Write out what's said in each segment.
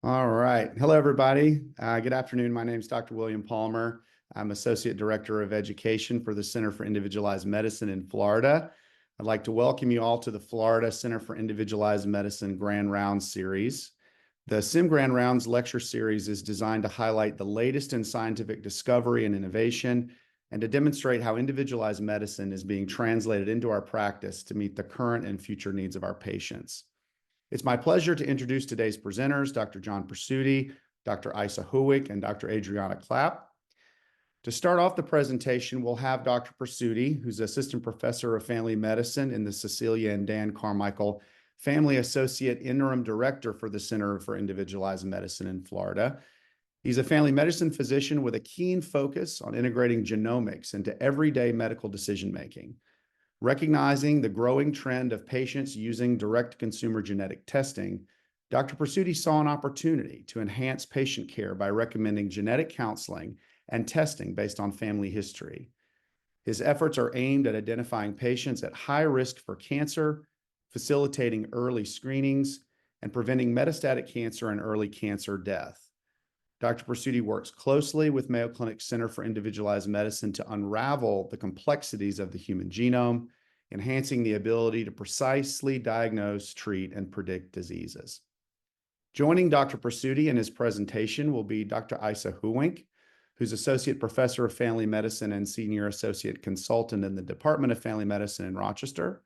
All right. Hello, everybody. Good afternoon. My name is Dr. William Palmer. I'm Associate Director of Education for the Center for Individualized Medicine in Florida. I'd like to welcome you all to the Florida Center for Individualized Medicine Grand Rounds series. The CIM Grand Rounds lecture series is designed to highlight the latest in scientific discovery and innovation and to demonstrate how individualized medicine is being translated into our practice to meet the current and future needs of our patients. It's my pleasure to introduce today's presenters, Dr. John Presutti, Dr. Houwink, and Dr. Adrianna Clapp. To start off the presentation, we'll have Dr. Presutti, who's Assistant Professor of Family Medicine in the Cecilia and Dan Carmichael Family Associate Interim Director for the Center for Individualized Medicine in Florida. He's a family medicine physician with a keen focus on integrating genomics into everyday medical decision-making. Recognizing the growing trend of patients using direct-to-consumer genetic testing, Dr. Presutti saw an opportunity to enhance patient care by recommending genetic counseling and testing based on family history. His efforts are aimed at identifying patients at high risk for cancer, facilitating early screenings, and preventing metastatic cancer and early cancer death. Dr. Presutti works closely with Mayo Clinic Center for Individualized Medicine to unravel the complexities of the human genome, enhancing the ability to precisely diagnose, treat, and predict diseases. Joining Dr. Presutti in his presentation will be Dr. Houwink, who's Associate Professor of Family Medicine and Senior Associate Consultant in the Department of Family Medicine in Rochester.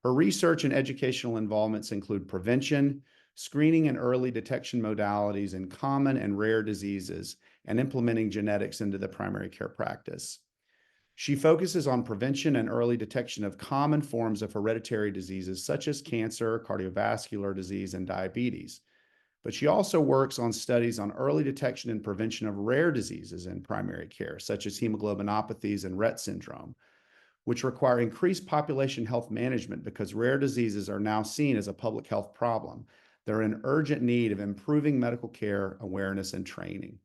Her research and educational involvements include prevention, screening and early detection modalities in common and rare diseases, and implementing genetics into the primary care practice. She focuses on prevention and early detection of common forms of hereditary diseases such as cancer, cardiovascular disease, and diabetes. But she also works on studies on early detection and prevention of rare diseases in primary care, such as hemoglobinopathies and Rett syndrome, which require increased population health management because rare diseases are now seen as a public health problem. They're in urgent need of improving medical care, awareness, and training.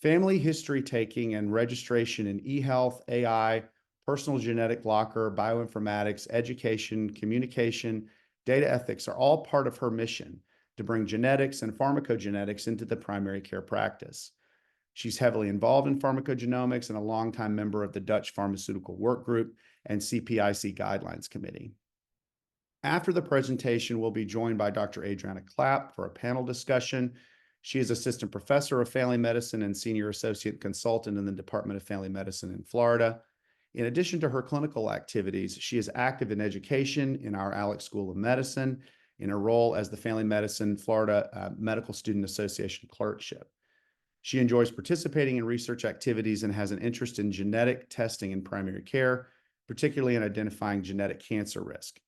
Family history taking and registration in eHealth, AI, personal genetic locker, bioinformatics, education, communication, data ethics are all part of her mission to bring genetics and pharmacogenetics into the primary care practice. She's heavily involved in pharmacogenomics and a longtime member of the Dutch Pharmaceutical Work Group and CPIC Guidelines Committee. After the presentation, we'll be joined by Dr. Adrianna Clapp for a panel discussion. She is Assistant Professor of Family Medicine and Senior Associate Consultant in the Department of Family Medicine in Florida. In addition to her clinical activities, she is active in education in our Alex School of Medicine in her role as the Family Medicine Florida Medical Student Association clerkship. She enjoys participating in research activities and has an interest in genetic testing in primary care, particularly in identifying genetic cancer risk.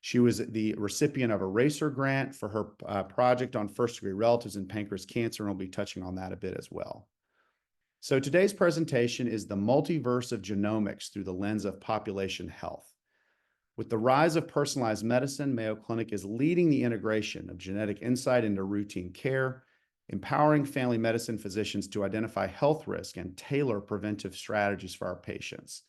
She was the recipient of a RACER grant for her project on first-degree relatives in pancreas cancer, and we'll be touching on that a bit as well. So today's presentation is the multiverse of genomics through the lens of population health. With the rise of personalized medicine, Mayo Clinic is leading the integration of genetic insight into routine care, empowering family medicine physicians to identify health risk and tailor preventive strategies for our patients.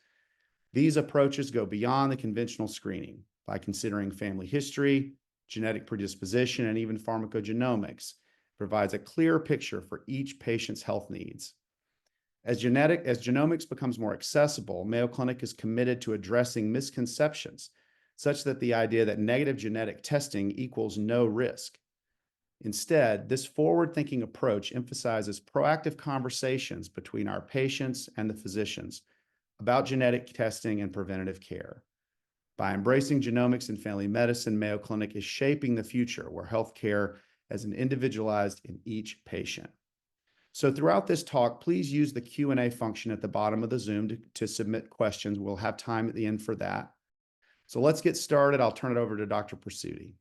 These approaches go beyond the conventional screening by considering family history, genetic predisposition, and even pharmacogenomics, provides a clear picture for each patient's health needs. As genomics becomes more accessible, Mayo Clinic is committed to addressing misconceptions, such that the idea that negative genetic testing equals no risk. Instead, this forward-thinking approach emphasizes proactive conversations between our patients and the physicians about genetic testing and preventative care. By embracing genomics in family medicine, Mayo Clinic is shaping the future where healthcare is individualized in each patient. So throughout this talk, please use the Q&A function at the bottom of the Zoom to submit questions. We'll have time at the end for that. So let's get started. I'll turn it over to Dr. Presutti.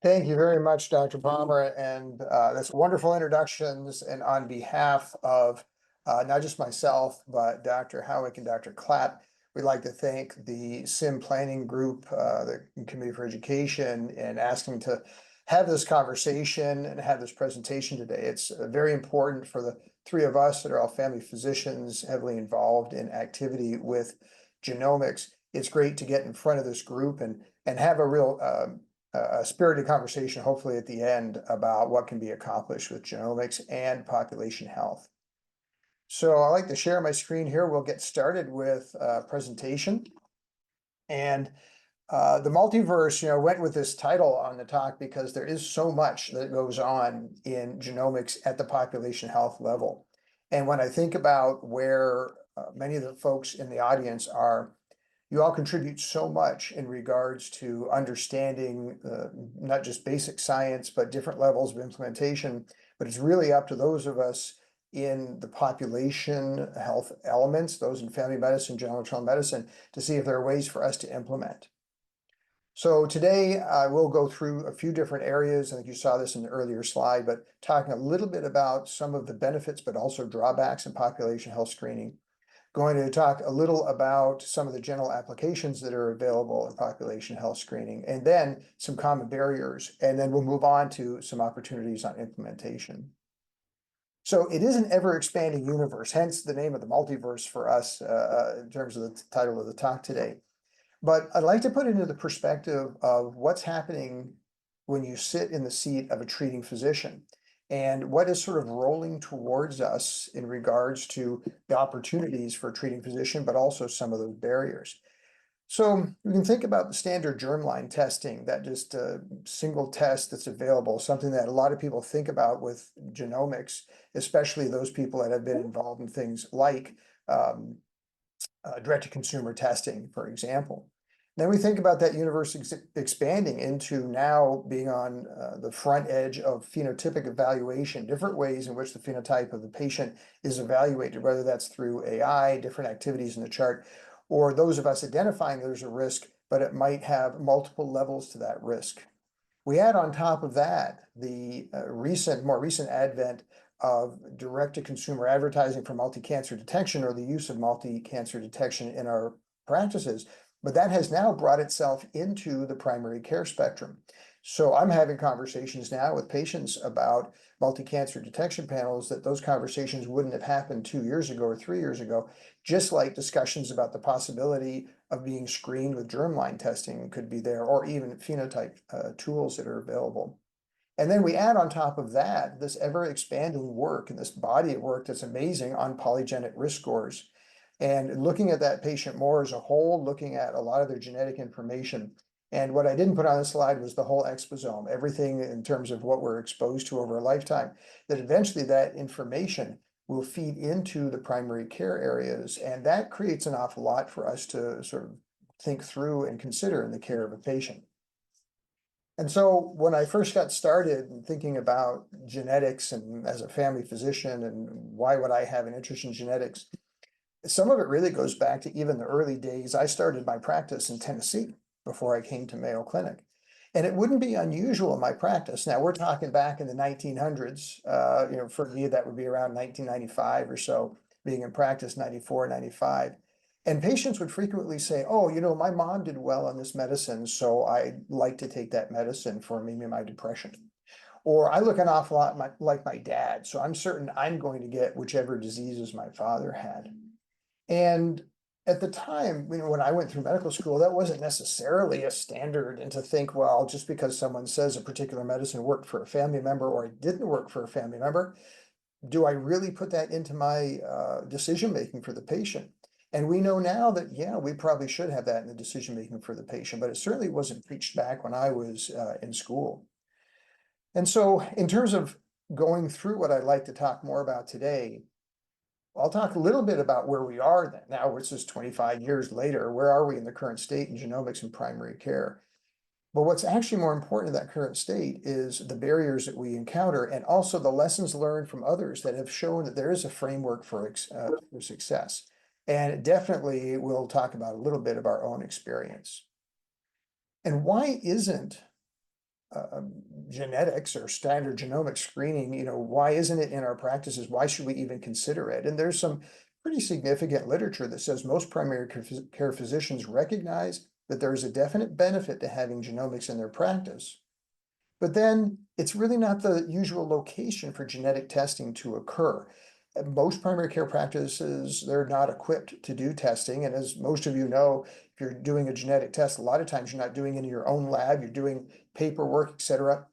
Thank you very much, Dr. Palmer, and that's wonderful introductions. And on behalf of not just myself, but Dr. Houwink and Dr. Clapp, we'd like to thank the CIM Planning Group, the Committee for Education, and asking to have this conversation and have this presentation today. It's very important for the three of us that are all family physicians heavily involved in activity with genomics. It's great to get in front of this group and have a real a spirited conversation, hopefully at the end, about what can be accomplished with genomics and population health. So I'd like to share my screen here. We'll get started with a presentation. And the multiverse, went with this title on the talk because there is so much that goes on in genomics at the population health level. And when I think about where many of the folks in the audience are, you all contribute so much in regards to understanding not just basic science, but different levels of implementation. But it's really up to those of us in the population health elements, those in family medicine, general internal medicine, to see if there are ways for us to implement. So today I will go through a few different areas. I think you saw this in the earlier slide, but talking a little bit about some of the benefits, but also drawbacks in population health screening. Going to talk a little about some of the general applications that are available in population health screening, and then some common barriers, and then we'll move on to some opportunities on implementation. So it is an ever-expanding universe, hence the name of the multiverse for us in terms of the title of the talk today. But I'd like to put it into the perspective of what's happening when you sit in the seat of a treating physician and what is sort of rolling towards us in regards to the opportunities for a treating physician, but also some of those barriers. So you can think about the standard germline testing, that just a single test that's available, something that a lot of people think about with genomics, especially those people that have been involved in things like direct-to-consumer testing, for example. Then we think about that universe expanding into now being on the front edge of phenotypic evaluation, different ways in which the phenotype of the patient is evaluated, whether that's through AI, different activities in the chart, or those of us identifying there's a risk, but it might have multiple levels to that risk. We add on top of that the more recent advent of direct-to-consumer advertising for multi-cancer detection, or the use of multi-cancer detection in our practices, but that has now brought itself into the primary care spectrum. So I'm having conversations now with patients about multi-cancer detection panels that those conversations wouldn't have happened 2 years ago or 3 years ago, just like discussions about the possibility of being screened with germline testing could be there, or even phenotype tools that are available. And then we add on top of that this ever-expanding work and this body of work that's amazing on polygenic risk scores. And looking at that patient more as a whole, looking at a lot of their genetic information. And what I didn't put on the slide was the whole exposome, everything in terms of what we're exposed to over a lifetime, that eventually that information will feed into the primary care areas. And that creates an awful lot for us to sort of think through and consider in the care of a patient. And so when I first got started thinking about genetics and as a family physician and why would I have an interest in genetics, some of it really goes back to even the early days. I started my practice in Tennessee before I came to Mayo Clinic. And it wouldn't be unusual in my practice. Now we're talking back in the 1900s, for me, that would be around 1995 or so, being in practice, 94, 95. And patients would frequently say, oh, my mom did well on this medicine, so I'd like to take that medicine for maybe my depression. Or I look an awful lot like my dad, so I'm certain I'm going to get whichever diseases my father had. And at the time, when I went through medical school, that wasn't necessarily a standard. And to think, well, just because someone says a particular medicine worked for a family member or it didn't work for a family member, do I really put that into my decision-making for the patient? And we know now that, yeah, we probably should have that in the decision-making for the patient, but it certainly wasn't preached back when I was in school. And so in terms of going through what I'd like to talk more about today, I'll talk a little bit about where we are then. Now, which is 25 years later, where are we in the current state in genomics and primary care? But what's actually more important in that current state is the barriers that we encounter, and also the lessons learned from others that have shown that there is a framework for success. And definitely we'll talk about a little bit of our own experience. And why isn't genetics or standard genomic screening, why isn't it in our practices? Why should we even consider it? And there's some pretty significant literature that says most primary care physicians recognize that there is a definite benefit to having genomics in their practice. But then it's really not the usual location for genetic testing to occur. Most primary care practices, they're not equipped to do testing. And as most of you know, if you're doing a genetic test, a lot of times you're not doing it in your own lab, you're doing paperwork, et cetera.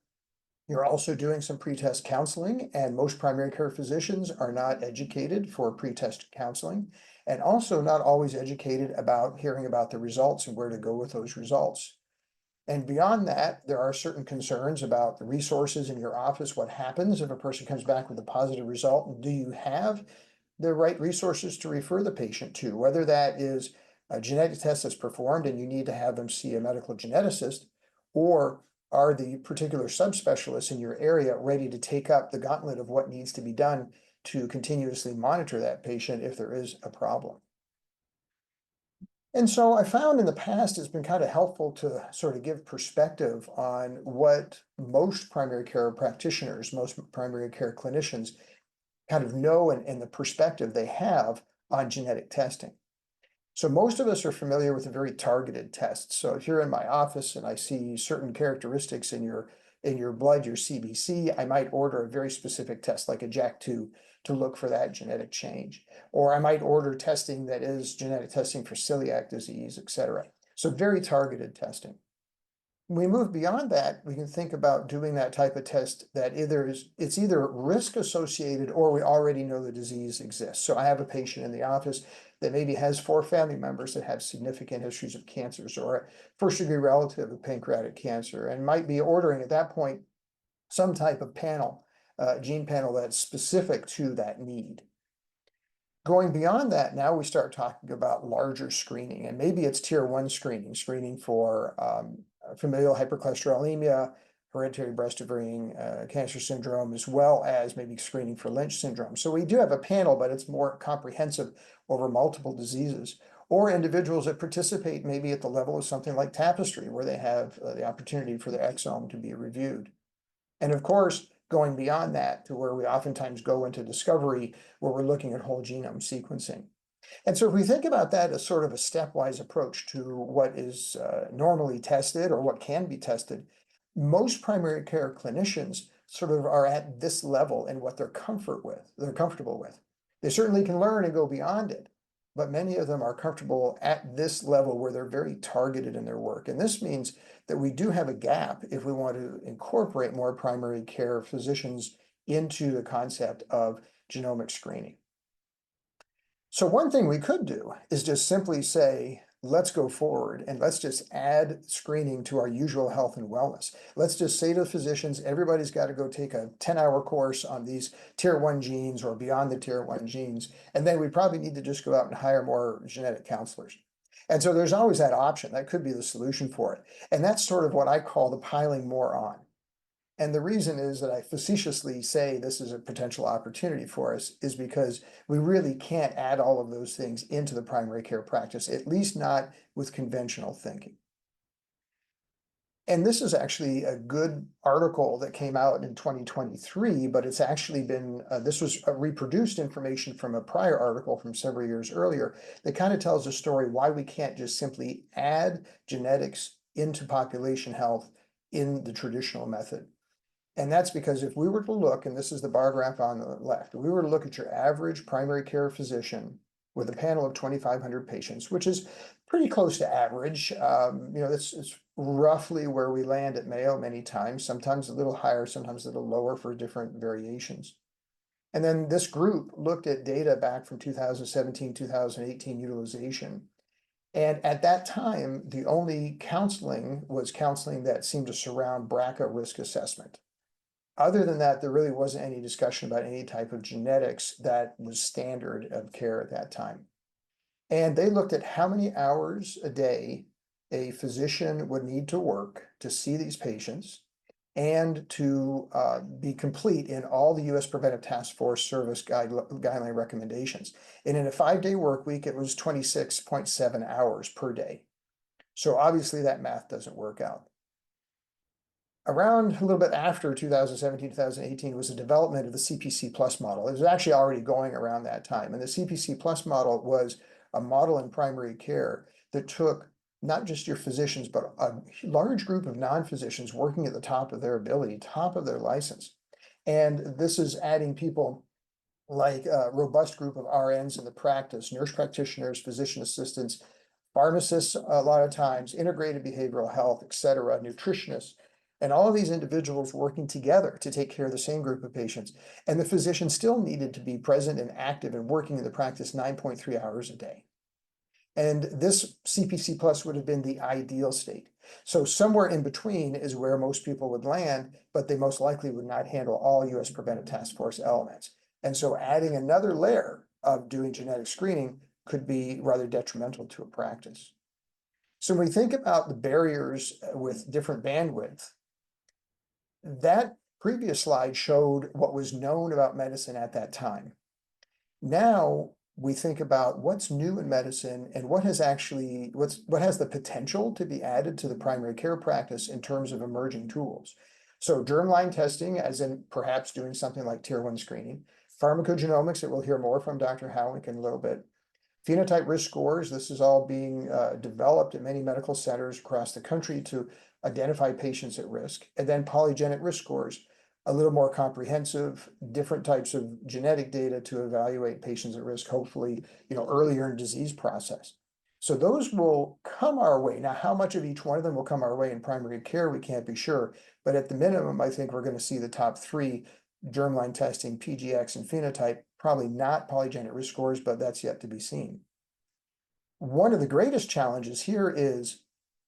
You're also doing some pre-test counseling, and most primary care physicians are not educated for pre-test counseling, and also not always educated about hearing about the results and where to go with those results. And beyond that, there are certain concerns about the resources in your office. What happens if a person comes back with a positive result? And do you have the right resources to refer the patient to? Whether that is a genetic test that's performed and you need to have them see a medical geneticist, or are the particular subspecialists in your area ready to take up the gauntlet of what needs to be done to continuously monitor that patient if there is a problem? And so I found in the past it's been kind of helpful to sort of give perspective on what most primary care practitioners, most primary care clinicians kind of know and the perspective they have on genetic testing. So most of us are familiar with a very targeted test. So if you're in my office and I see certain characteristics in your blood, your CBC, I might order a very specific test like a JAK2 to look for that genetic change. Or I might order testing that is genetic testing for celiac disease, et cetera. So very targeted testing. When we move beyond that, we can think about doing that type of test that it's either risk associated or we already know the disease exists. So I have a patient in the office that maybe has 4 family members that have significant histories of cancers, or a first-degree relative of pancreatic cancer, and might be ordering at that point some type of panel, gene panel that's specific to that need. Going beyond that, now we start talking about larger screening, and maybe it's tier 1 screening for familial hypercholesterolemia, hereditary breast ovarian cancer syndrome, as well as maybe screening for Lynch syndrome. So we do have a panel, but it's more comprehensive over multiple diseases, or individuals that participate maybe at the level of something like Tapestry, where they have the opportunity for their exome to be reviewed. And of course, going beyond that to where we oftentimes go into discovery, where we're looking at whole genome sequencing. And so if we think about that as sort of a stepwise approach to what is normally tested or what can be tested, most primary care clinicians sort of are at this level in what they're comfortable with. They certainly can learn and go beyond it, but many of them are comfortable at this level where they're very targeted in their work. And this means that we do have a gap if we want to incorporate more primary care physicians into the concept of genomic screening. So one thing we could do is just simply say, let's go forward and let's just add screening to our usual health and wellness. Let's just say to the physicians, everybody's got to go take a 10-hour course on these tier 1 genes or beyond the tier 1 genes. And then we probably need to just go out and hire more genetic counselors. And so there's always that option. That could be the solution for it. And that's sort of what I call the piling more on. And the reason is that I facetiously say this is a potential opportunity for us is because we really can't add all of those things into the primary care practice, at least not with conventional thinking. And this is actually a good article that came out in 2023, but it's actually been, this was a reproduced information from a prior article from several years earlier that kind of tells a story why we can't just simply add genetics into population health in the traditional method. And that's because if we were to look, and this is the bar graph on the left, if we were to look at your average primary care physician with a panel of 2,500 patients, which is pretty close to average, it's roughly where we land at Mayo many times, sometimes a little higher, sometimes a little lower for different variations. And then this group looked at data back from 2017, 2018 utilization. And at that time, the only counseling was counseling that seemed to surround BRCA risk assessment. Other than that, there really wasn't any discussion about any type of genetics that was standard of care at that time. And they looked at how many hours a day a physician would need to work to see these patients and to be complete in all the U.S. Preventive Task Force Service guideline recommendations. And in a 5-day work week, it was 26.7 hours per day. So obviously that math doesn't work out. Around a little bit after 2017, 2018 was the development of the CPC Plus model. It was actually already going around that time. And the CPC Plus model was a model in primary care that took not just your physicians, but a large group of non-physicians working at the top of their ability, top of their license. And this is adding people like a robust group of RNs in the practice, nurse practitioners, physician assistants, pharmacists, a lot of times, integrated behavioral health, et cetera, nutritionists, and all of these individuals working together to take care of the same group of patients. And the physician still needed to be present and active and working in the practice 9.3 hours a day. And this CPC plus would have been the ideal state. So somewhere in between is where most people would land, but they most likely would not handle all US Preventive Task Force elements. And so adding another layer of doing genetic screening could be rather detrimental to a practice. So when we think about the barriers with different bandwidth, that previous slide showed what was known about medicine at that time. Now we think about what's new in medicine and what has actually, what has the potential to be added to the primary care practice in terms of emerging tools. So germline testing, as in perhaps doing something like tier 1 screening, pharmacogenomics that we'll hear more from Dr. Houwink in a little bit, phenotype risk scores, this is all being developed at many medical centers across the country to identify patients at risk, and then polygenic risk scores, a little more comprehensive, different types of genetic data to evaluate patients at risk, hopefully, earlier in disease process. So those will come our way. Now, how much of each one of them will come our way in primary care, we can't be sure, but at the minimum, I think we're going to see the top three: germline testing, PGX, and phenotype, probably not polygenic risk scores, but that's yet to be seen. One of the greatest challenges here is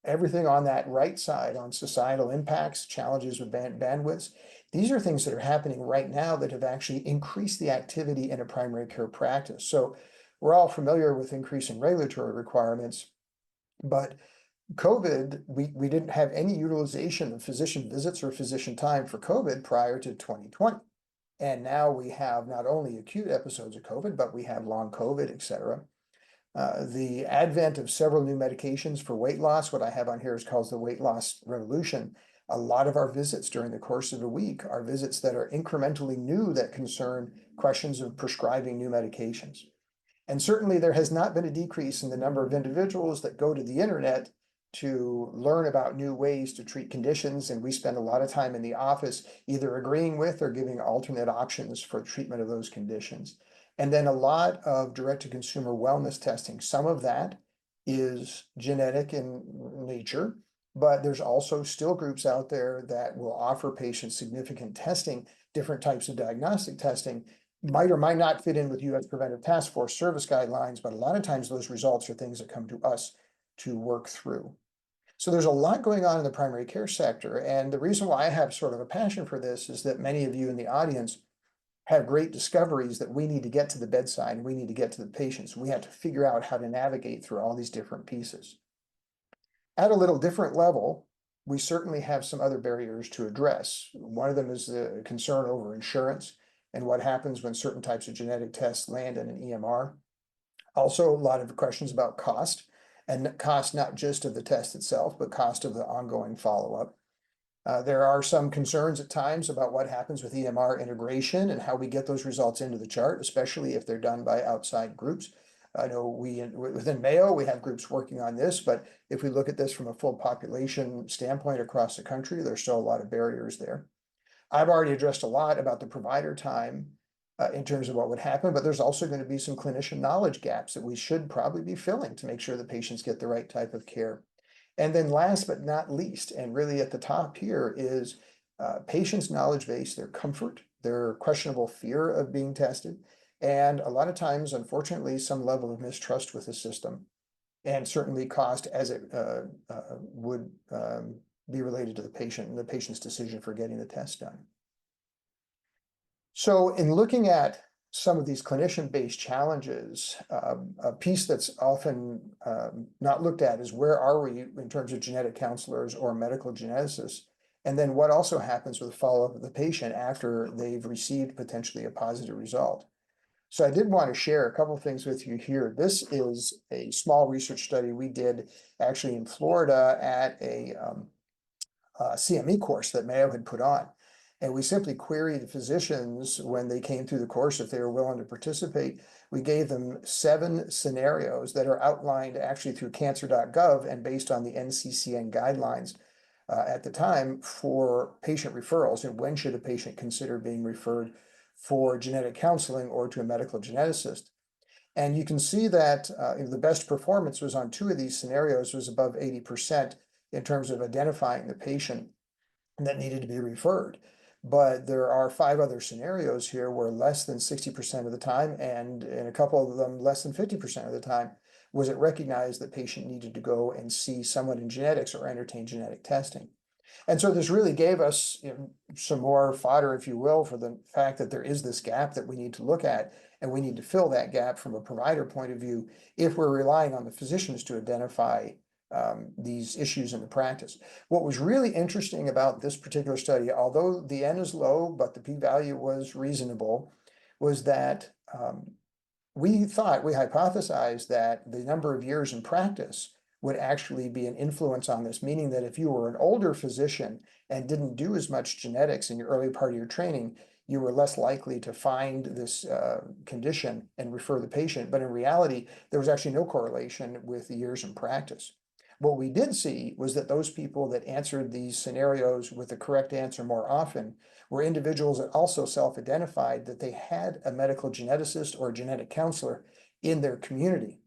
everything on that right side on societal impacts, challenges with bandwidths. These are things that are happening right now that have actually increased the activity in a primary care practice. So we're all familiar with increasing regulatory requirements, but COVID, we didn't have any utilization of physician visits or physician time for COVID prior to 2020. And now we have not only acute episodes of COVID, but we have long COVID, et cetera. The advent of several new medications for weight loss, what I have on here is called the weight loss revolution. A lot of our visits during the course of a week are visits that are incrementally new that concern questions of prescribing new medications. And certainly there has not been a decrease in the number of individuals that go to the internet to learn about new ways to treat conditions. And we spend a lot of time in the office either agreeing with or giving alternate options for treatment of those conditions. And then a lot of direct-to-consumer wellness testing. Some of that is genetic in nature, but there's also still groups out there that will offer patients significant testing, different types of diagnostic testing, might or might not fit in with US Preventive Task Force service guidelines, but a lot of times those results are things that come to us to work through. So there's a lot going on in the primary care sector. And the reason why I have sort of a passion for this is that many of you in the audience have great discoveries that we need to get to the bedside and we need to get to the patients. We have to figure out how to navigate through all these different pieces. At a little different level, we certainly have some other barriers to address. One of them is the concern over insurance and what happens when certain types of genetic tests land in an EMR. Also, a lot of questions about cost, and cost not just of the test itself, but cost of the ongoing follow-up. There are some concerns at times about what happens with EMR integration and how we get those results into the chart, especially if they're done by outside groups. I know within Mayo, we have groups working on this, but if we look at this from a full population standpoint across the country, there's still a lot of barriers there. I've already addressed a lot about the provider time in terms of what would happen, but there's also going to be some clinician knowledge gaps that we should probably be filling to make sure that patients get the right type of care. And then last but not least, and really at the top here, is patients' knowledge base, their comfort, their questionable fear of being tested, and a lot of times, unfortunately, some level of mistrust with the system, and certainly cost as it would be related to the patient and the patient's decision for getting the test done. So in looking at some of these clinician-based challenges, a piece that's often not looked at is where are we in terms of genetic counselors or medical geneticists? And then what also happens with follow-up of the patient after they've received potentially a positive result. So I did want to share a couple of things with you here. This is a small research study we did actually in Florida at a CME course that Mayo had put on. And we simply queried physicians when they came through the course if they were willing to participate. We gave them 7 scenarios that are outlined actually through cancer.gov and based on the NCCN guidelines at the time for patient referrals and when should a patient consider being referred for genetic counseling or to a medical geneticist. And you can see that the best performance was on 2 of these scenarios, was above 80% in terms of identifying the patient that needed to be referred. But there are 5 other scenarios here where less than 60% of the time, and in a couple of them, less than 50% of the time, was it recognized that patient needed to go and see someone in genetics or entertain genetic testing. And so this really gave us, some more fodder, if you will, for the fact that there is this gap that we need to look at, and we need to fill that gap from a provider point of view if we're relying on the physicians to identify these issues in the practice. What was really interesting about this particular study, although the N is low, but the p-value was reasonable, was that we hypothesized that the number of years in practice would actually be an influence on this, meaning that if you were an older physician and didn't do as much genetics in your early part of your training, you were less likely to find this condition and refer the patient. But in reality, there was actually no correlation with the years in practice. What we did see was that those people that answered these scenarios with the correct answer more often were individuals that also self-identified that they had a medical geneticist or a genetic counselor in their community.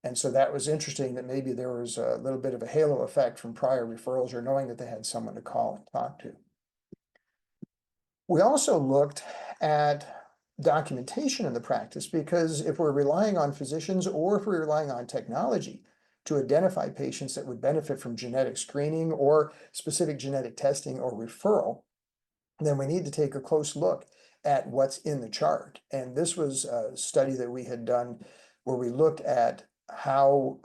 And so that was interesting, that maybe there was a little bit of a halo effect from prior referrals or knowing that they had someone to call and talk to. We also looked at documentation in the practice, because if we're relying on physicians or if we're relying on technology to identify patients that would benefit from genetic screening or specific genetic testing or referral, then we need to take a close look at what's in the chart. And this was a study that we had done where we looked at how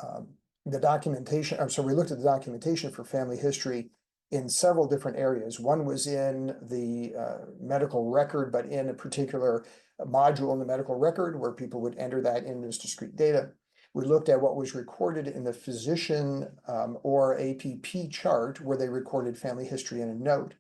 we looked at the documentation for family history in several different areas. One was in the medical record, but in a particular module in the medical record where people would enter that in as discrete data. We looked at what was recorded in the physician or APP chart where they recorded family history in a note.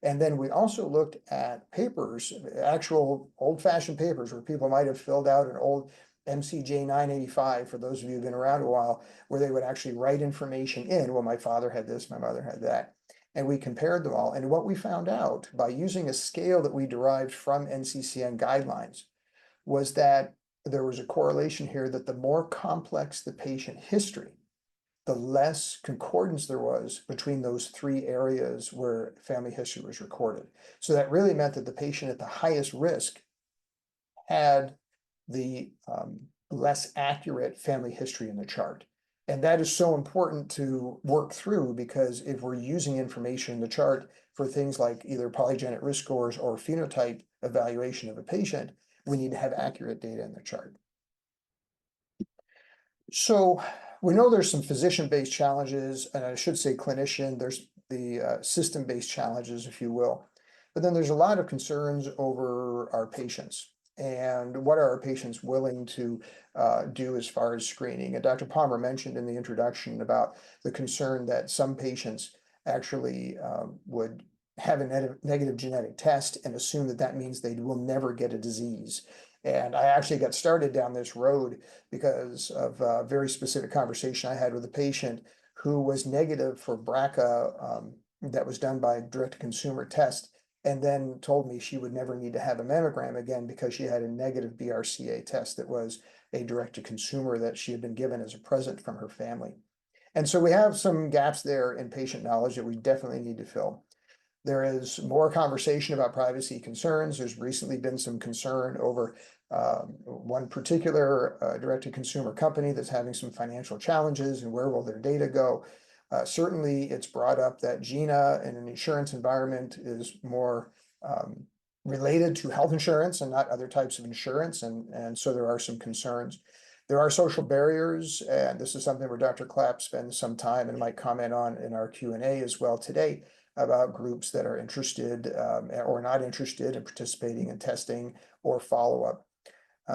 And then we also looked at papers, actual old-fashioned papers where people might have filled out an old MCJ 985, for those of you who've been around a while, where they would actually write information in. Well, my father had this, my mother had that. And we compared them all. And what we found out by using a scale that we derived from NCCN guidelines was that there was a correlation here that the more complex the patient history, the less concordance there was between those 3 areas where family history was recorded. So that really meant that the patient at the highest risk had the less accurate family history in the chart. And that is so important to work through, because if we're using information in the chart for things like either polygenic risk scores or phenotype evaluation of a patient, we need to have accurate data in the chart. So we know there's some physician-based challenges, and I should say clinician, there's the system-based challenges, if you will. But then there's a lot of concerns over our patients. And what are our patients willing to do as far as screening? And Dr. Palmer mentioned in the introduction about the concern that some patients actually would have a negative genetic test and assume that that means they will never get a disease. And I actually got started down this road because of a very specific conversation I had with a patient who was negative for BRCA that was done by direct-to-consumer test, and then told me she would never need to have a mammogram again because she had a negative BRCA test that was a direct-to-consumer that she had been given as a present from her family. And so we have some gaps there in patient knowledge that we definitely need to fill. There is more conversation about privacy concerns. There's recently been some concern over one particular direct-to-consumer company that's having some financial challenges, and where will their data go? Certainly, it's brought up that GINA in an insurance environment is more related to health insurance and not other types of insurance, and so there are some concerns. There are social barriers, and this is something where Dr. Clapp spends some time and might comment on in our Q&A as well today, about groups that are interested or not interested in participating in testing or follow-up.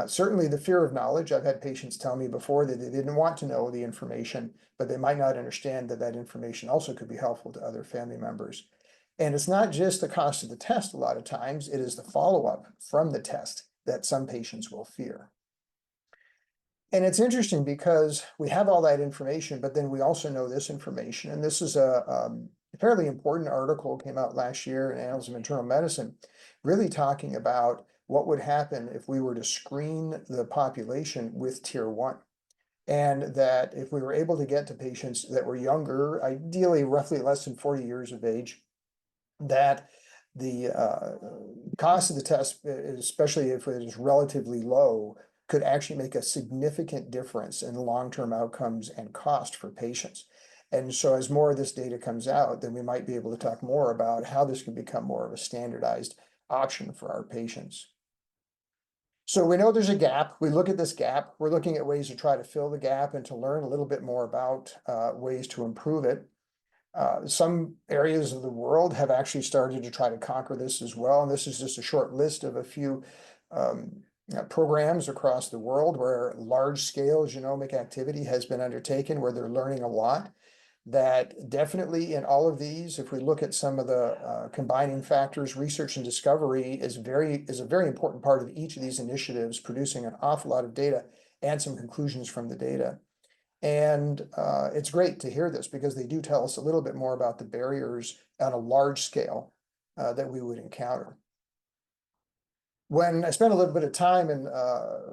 Certainly the fear of knowledge. I've had patients tell me before that they didn't want to know the information, but they might not understand that that information also could be helpful to other family members. And it's not just the cost of the test. A lot of times it is the follow-up from the test that some patients will fear. And it's interesting because we have all that information, but then we also know this information. And this is a fairly important article, came out last year in Annals of Internal Medicine, really talking about what would happen if we were to screen the population with tier 1. And that if we were able to get to patients that were younger, ideally roughly less than 40 years of age, that the cost of the test, especially if it is relatively low, could actually make a significant difference in long-term outcomes and cost for patients. And so as more of this data comes out, then we might be able to talk more about how this can become more of a standardized option for our patients. So we know there's a gap. We look at this gap. We're looking at ways to try to fill the gap and to learn a little bit more about ways to improve it. Some areas of the world have actually started to try to conquer this as well. And this is just a short list of a few programs across the world where large-scale genomic activity has been undertaken, where they're learning a lot. That definitely in all of these, if we look at some of the combining factors, research and discovery is a very important part of each of these initiatives, producing an awful lot of data and some conclusions from the data. And it's great to hear this because they do tell us a little bit more about the barriers on a large scale that we would encounter. When I spent a little bit of time and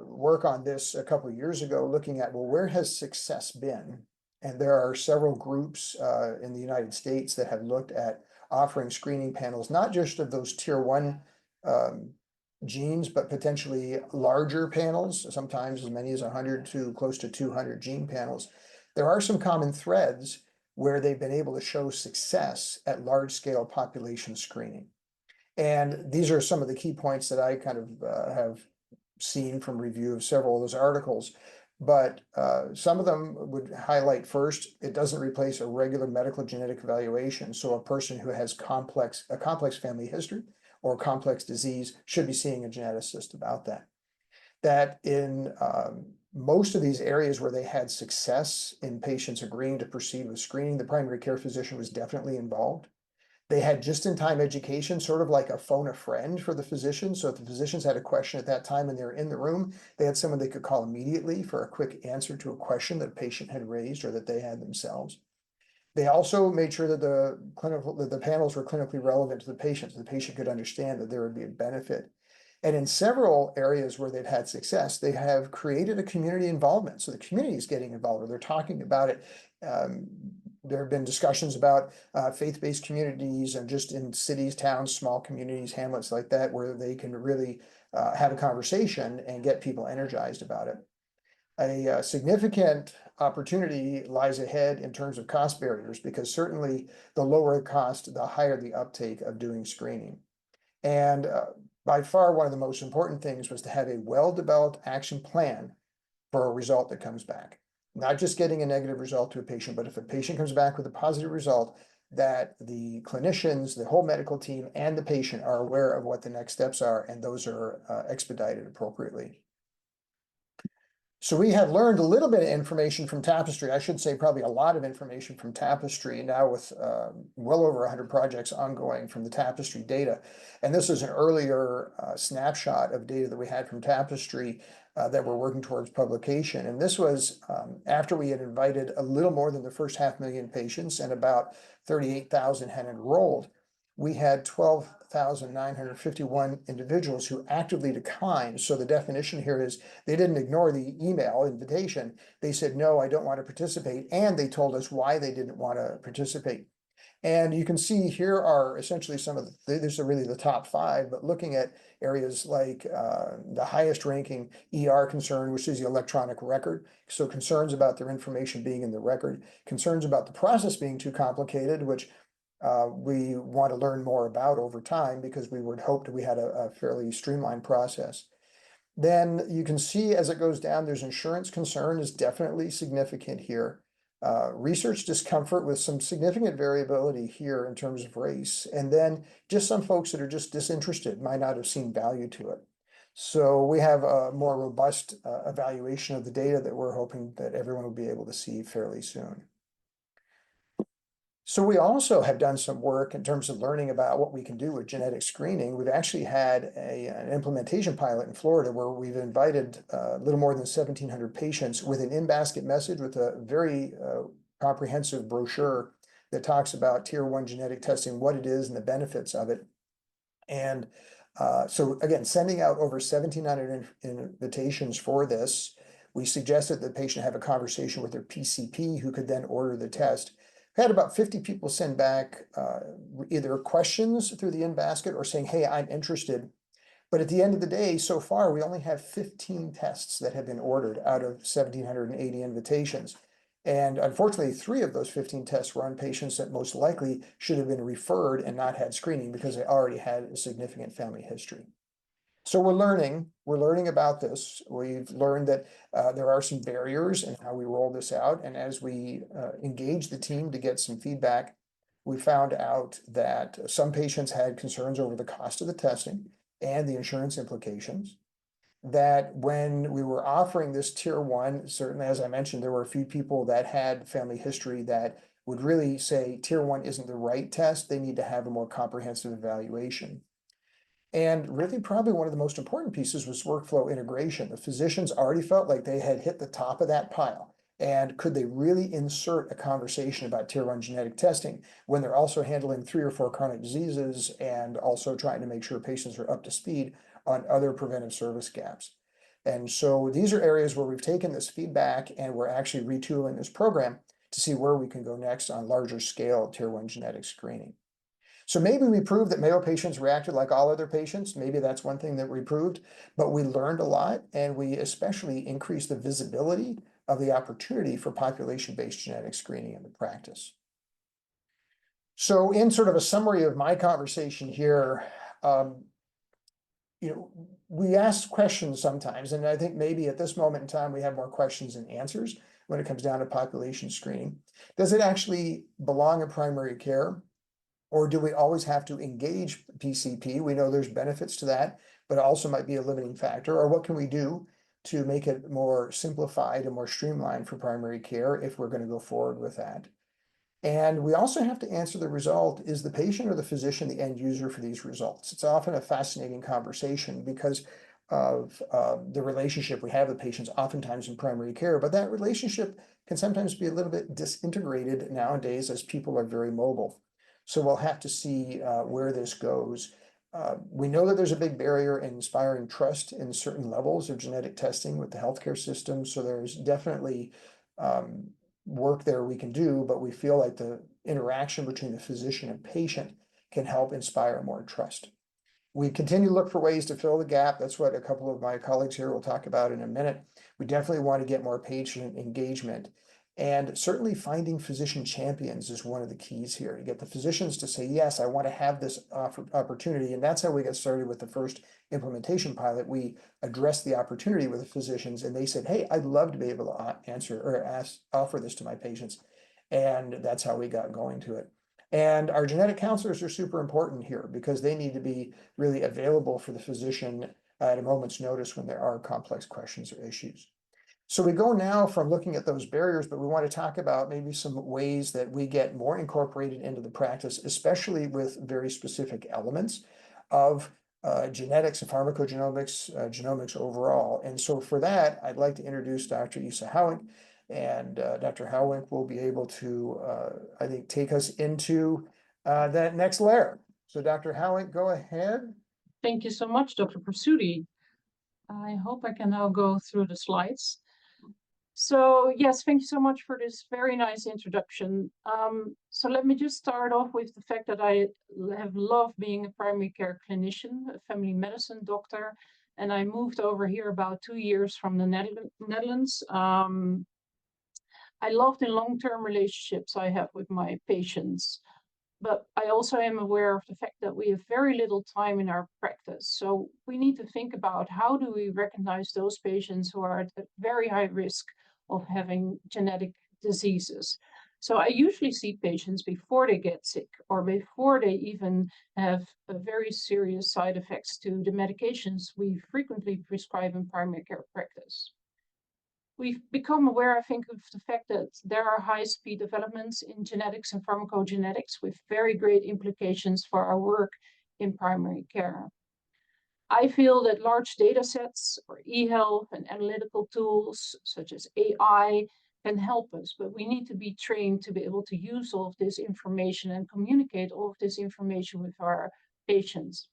work on this a couple of years ago, looking at, well, where has success been? And there are several groups in the United States that have looked at offering screening panels, not just of those tier 1 genes, but potentially larger panels, sometimes as many as 100 to close to 200 gene panels. There are some common threads where they've been able to show success at large scale population screening. And these are some of the key points that I kind of have seen from review of several of those articles. But some of them would highlight first, it doesn't replace a regular medical genetic evaluation. So a person who has a complex family history or complex disease should be seeing a geneticist about that. That in most of these areas where they had success in patients agreeing to proceed with screening, the primary care physician was definitely involved. They had just-in-time education, sort of like a phone a friend for the physician. So if the physicians had a question at that time and they're in the room, they had someone they could call immediately for a quick answer to a question that a patient had raised or that they had themselves. They also made sure that the panels were clinically relevant to the patient, so the patient could understand that there would be a benefit. And in several areas where they've had success, they have created a community involvement. So the community is getting involved, or they're talking about it. There have been discussions about faith-based communities and just in cities, towns, small communities, hamlets like that, where they can really have a conversation and get people energized about it. A significant opportunity lies ahead in terms of cost barriers, because certainly the lower the cost, the higher the uptake of doing screening. And by far, one of the most important things was to have a well-developed action plan for a result that comes back. Not just getting a negative result to a patient, but if a patient comes back with a positive result, that the clinicians, the whole medical team, and the patient are aware of what the next steps are, and those are expedited appropriately. So we have learned a little bit of information from Tapestry. I should say probably a lot of information from Tapestry now, with well over 100 projects ongoing from the Tapestry data. And this is an earlier snapshot of data that we had from Tapestry that we're working towards publication. And this was after we had invited a little more than the first 500,000 patients, and about 38,000 had enrolled. We had 12,951 individuals who actively declined. So the definition here is they didn't ignore the email invitation. They said, no, I don't want to participate. And they told us why they didn't want to participate. And you can see here are essentially some of these are really the top 5, but looking at areas like the highest ranking ER concern, which is the electronic record. So concerns about their information being in the record, concerns about the process being too complicated, which we want to learn more about over time, because we would hope that we had a fairly streamlined process. Then you can see as it goes down, there's insurance concern is definitely significant here. Research discomfort with some significant variability here in terms of race. And then just some folks that are just disinterested, might not have seen value to it. So we have a more robust evaluation of the data that we're hoping that everyone will be able to see fairly soon. So we also have done some work in terms of learning about what we can do with genetic screening. We've actually had an implementation pilot in Florida where we've invited a little more than 1,700 patients with an in-basket message with a very comprehensive brochure that talks about tier 1 genetic testing, what it is and the benefits of it. And So again, sending out over 1,700 invitations for this. We suggested the patient have a conversation with their PCP who could then order the test. We had about 50 people send back either questions through the in-basket or saying, hey, I'm interested. But at the end of the day, so far, we only have 15 tests that have been ordered out of 1,780 invitations. And unfortunately, 3 of those 15 tests were on patients that most likely should have been referred and not had screening because they already had a significant family history. So we're learning about this. We've learned that there are some barriers in how we roll this out. And as we engage the team to get some feedback, we found out that some patients had concerns over the cost of the testing and the insurance implications. That when we were offering this tier 1, certainly, as I mentioned, there were a few people that had family history that would really say tier 1 isn't the right test. They need to have a more comprehensive evaluation. And really, probably one of the most important pieces was workflow integration. The physicians already felt like they had hit the top of that pile. And could they really insert a conversation about tier 1 genetic testing when they're also handling 3 or 4 chronic diseases and also trying to make sure patients are up to speed on other preventive service gaps? And so these are areas where we've taken this feedback and we're actually retooling this program to see where we can go next on larger scale tier 1 genetic screening. So maybe we proved that Mayo patients reacted like all other patients. Maybe that's one thing that we proved, but we learned a lot, and we especially increased the visibility of the opportunity for population-based genetic screening in the practice. So in sort of a summary of my conversation here, we ask questions sometimes, and I think maybe at this moment in time, we have more questions than answers when it comes down to population screening. Does it actually belong in primary care? Or do we always have to engage PCP? We know there's benefits to that, but it also might be a limiting factor. Or what can we do to make it more simplified and more streamlined for primary care if we're going to go forward with that? And we also have to answer the result, is the patient or the physician the end user for these results? It's often a fascinating conversation because of the relationship we have with patients oftentimes in primary care, but that relationship can sometimes be a little bit disintegrated nowadays as people are very mobile. So we'll have to see where this goes. We know that there's a big barrier in inspiring trust in certain levels of genetic testing with the healthcare system. So there's definitely work there we can do, but we feel like the interaction between the physician and patient can help inspire more trust. We continue to look for ways to fill the gap. That's what a couple of my colleagues here will talk about in a minute. We definitely want to get more patient engagement. And certainly finding physician champions is one of the keys here, to get the physicians to say, yes, I want to have this opportunity. And that's how we got started with the first implementation pilot. We addressed the opportunity with the physicians and they said, hey, I'd love to be able to offer this to my patients. And that's how we got going to it. And our genetic counselors are super important here because they need to be really available for the physician at a moment's notice when there are complex questions or issues. So we go now from looking at those barriers, but we want to talk about maybe some ways that we get more incorporated into the practice, especially with very specific elements of genetics and pharmacogenomics, genomics overall. And so for that, I'd like to introduce Dr. Isa Houwink, and Dr. Houwink will be able to, I think, take us into that next layer. So Dr. Houwink, go ahead. Thank you so much, Dr. Presutti. I hope I can now go through the slides. So yes, thank you so much for this very nice introduction. So let me just start off with the fact that I have loved being a primary care clinician, a family medicine doctor, and I moved over here about 2 years from the Netherlands. I love the long-term relationships I have with my patients, but I also am aware of the fact that we have very little time in our practice. So we need to think about how do we recognize those patients who are at very high risk of having genetic diseases. So I usually see patients before they get sick or before they even have very serious side effects to the medications we frequently prescribe in primary care practice. We've become aware, I think, of the fact that there are high-speed developments in genetics and pharmacogenetics with very great implications for our work in primary care. I feel that large data sets or e-health and analytical tools such as AI can help us, but we need to be trained to be able to use all of this information and communicate all of this information with our patients.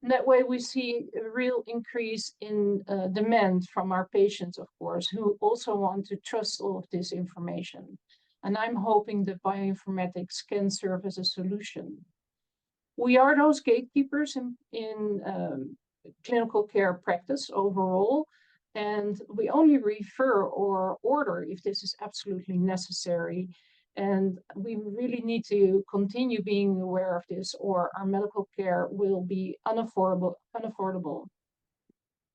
And that way we see a real increase in demand from our patients, of course, who also want to trust all of this information. And I'm hoping that bioinformatics can serve as a solution. We are those gatekeepers in clinical care practice overall, and we only refer or order if this is absolutely necessary. And we really need to continue being aware of this, or our medical care will be unaffordable.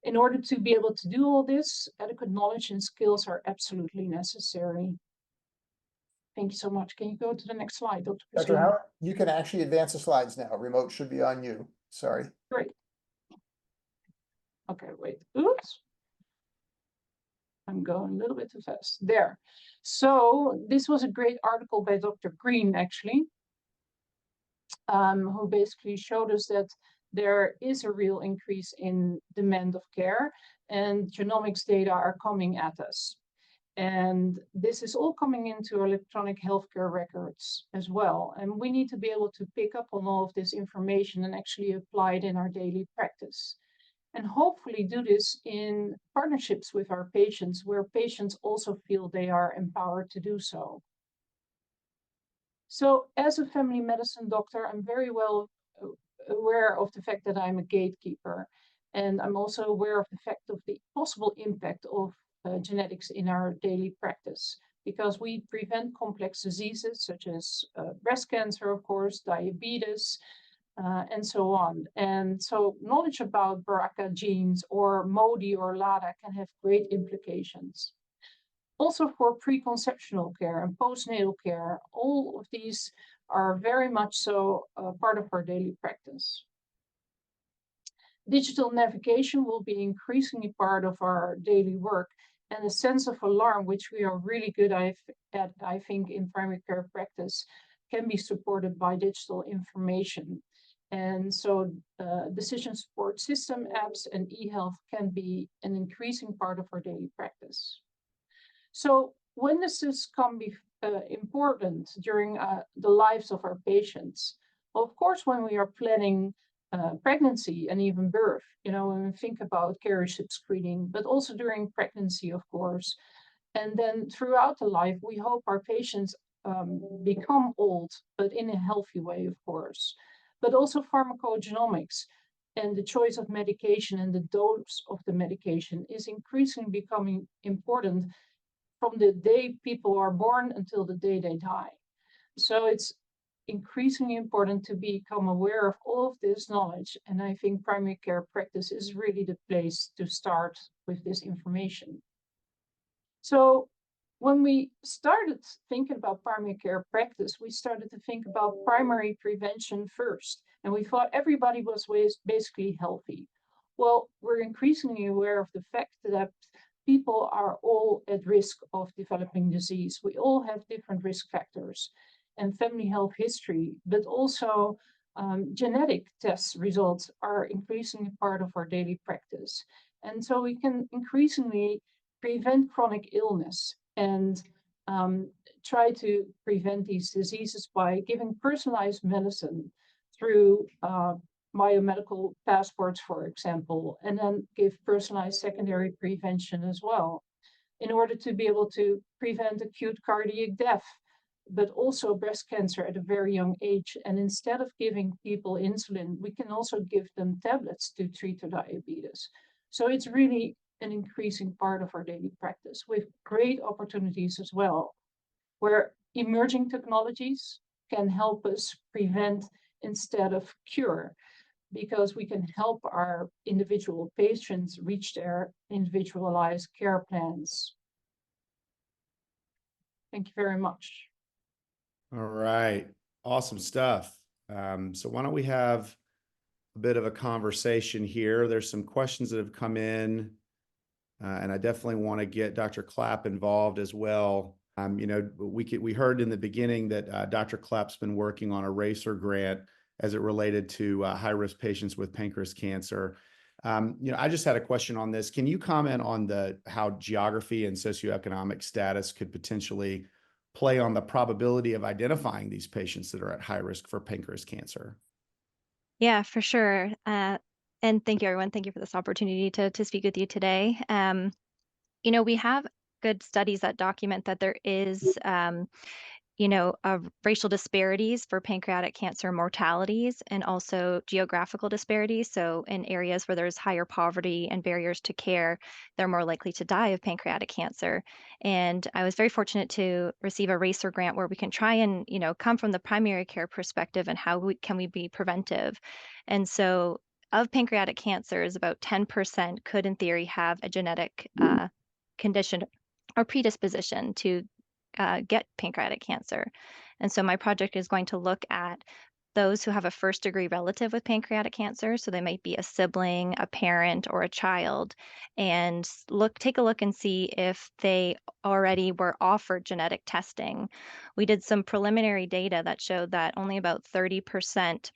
In order to be able to do all this, adequate knowledge and skills are absolutely necessary. Thank you so much. Can you go to the next slide, Dr. Dr. Presutti? Houwink, you can actually advance the slides now. Remote should be on you. Sorry. Great. Okay, wait. Oops. I'm going a little bit too fast. There. So this was a great article by Dr. Green, actually, who basically showed us that there is a real increase in demand of care, and genomics data are coming at us. And this is all coming into electronic healthcare records as well. And we need to be able to pick up on all of this information and actually apply it in our daily practice. And hopefully do this in partnerships with our patients, where patients also feel they are empowered to do so. So as a family medicine doctor, I'm very well aware of the fact that I'm a gatekeeper. And I'm also aware of the fact of the possible impact of genetics in our daily practice, because we prevent complex diseases such as breast cancer, of course, diabetes, and so on. And so knowledge about BRCA genes or MODY or LADA can have great implications. Also for preconceptional care and postnatal care, all of these are very much so part of our daily practice. Digital navigation will be increasingly part of our daily work, and a sense of alarm, which we are really good at, I think, in primary care practice, can be supported by digital information. And so decision support system apps and e-health can be an increasing part of our daily practice. So when does this come be important during the lives of our patients? Well, of course, when we are planning pregnancy and even birth, when we think about carriership screening, but also during pregnancy, of course. And then throughout the life, we hope our patients become old, but in a healthy way, of course. But also pharmacogenomics and the choice of medication and the dose of the medication is increasingly becoming important from the day people are born until the day they die. So it's increasingly important to become aware of all of this knowledge. And I think primary care practice is really the place to start with this information. So when we started thinking about primary care practice, we started to think about primary prevention first. And we thought everybody was basically healthy. Well, we're increasingly aware of the fact that people are all at risk of developing disease. We all have different risk factors and family health history, but also genetic test results are increasingly part of our daily practice. And so we can increasingly prevent chronic illness and try to prevent these diseases by giving personalized medicine through biomedical passports, for example, and then give personalized secondary prevention as well, in order to be able to prevent acute cardiac death, but also breast cancer at a very young age. And instead of giving people insulin, we can also give them tablets to treat their diabetes. So it's really an increasing part of our daily practice, with great opportunities as well, where emerging technologies can help us prevent instead of cure, because we can help our individual patients reach their individualized care plans. Thank you very much. All right. Awesome stuff. So why don't we have a bit of a conversation here? There's some questions that have come in, and I definitely want to get Dr. Clapp involved as well. We heard in the beginning that Dr. Clapp's been working on a RACER grant as it related to high-risk patients with pancreas cancer. I just had a question on this. Can you comment on how geography and socioeconomic status could potentially play on the probability of identifying these patients that are at high risk for pancreas cancer? Yeah, for sure. And thank you, everyone. Thank you for this opportunity to speak with you today. We have good studies that document that there is, racial disparities for pancreatic cancer mortalities and also geographical disparities. So in areas where there's higher poverty and barriers to care, they're more likely to die of pancreatic cancer. And I was very fortunate to receive a RACER grant where we can try and, come from the primary care perspective and how can we be preventive. And so of pancreatic cancers, about 10% could in theory have a genetic condition or predisposition to get pancreatic cancer. And so my project is going to look at those who have a first degree relative with pancreatic cancer. So they might be a sibling, a parent, or a child, and take a look and see if they already were offered genetic testing. We did some preliminary data that showed that only about 30%